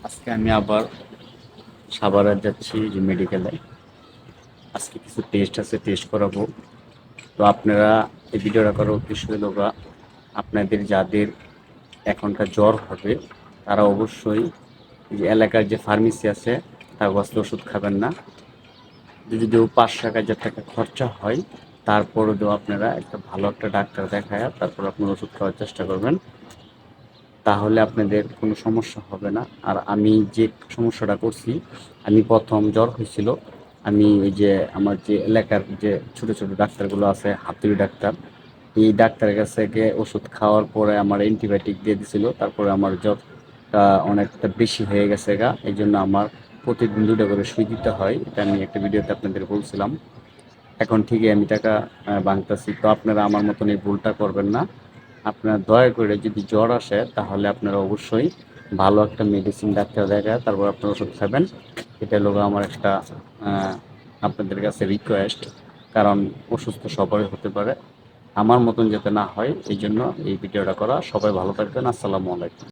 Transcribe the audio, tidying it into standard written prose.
আজকে আমি আবার সাভারে যাচ্ছি যে মেডিকেলে। আজকে কিছু টেস্ট আছে, টেস্ট করাবো। তো আপনারা এই ভিডিওটা করার উদ্দেশ্য হলো আপনাদের যাদের এখনকার জ্বর হবে তারা অবশ্যই যে এলাকার যে ফার্মেসি আছে তার কাছ থেকে ওষুধ খাবেন না। যদিও ৫০০-১০০০ টাকা খরচা হয়, তারপরেও আপনারা একটা ভালো একটা ডাক্তার দেখায় তারপর আপনার ওষুধ খাওয়ার চেষ্টা করবেন। তাহলে আপনাদের কোনো সমস্যা হবে না। আর আমি যে সমস্যাটা করছি, আমি প্রথম জ্বর হয়েছিল, আমি ওই যে আমার যে এলাকার যে ছোট ছোট ডাক্তারগুলো আছে, হাতুড়ি ডাক্তার, এই ডাক্তারের কাছ থেকে ওষুধ খাওয়ার পরে আমার অ্যান্টিবায়োটিক দিয়ে দিছিল। তারপরে আমার জ্বরটা অনেকটা বেশি হয়ে গেছে এই জন্য আমার প্রতিদিন ২টা করে সুই দিতে হয়। এটা আমি একটা ভিডিওতে আপনাদের বলছিলাম। এখন ঠিকই আমি টাকা ভাঙতাছি। তো আপনারা আমার মতন এই ভুলটা করবেন না। আপনারা দয়া করে যদি জ্বর আসে তাহলে আপনারা অবশ্যই ভালো একটা মেডিসিন ডাক্তার দেখায় তারপর আপনারা ওষুধ খাবেন। এটা হলো আমার একটা আপনাদের কাছে রিকোয়েস্ট। কারণ অসুস্থ সবারই হতে পারে, আমার মতন যাতে না হয় এই জন্য এই ভিডিওটা করা। সবাই ভালো থাকবেন। আসসালামু আলাইকুম।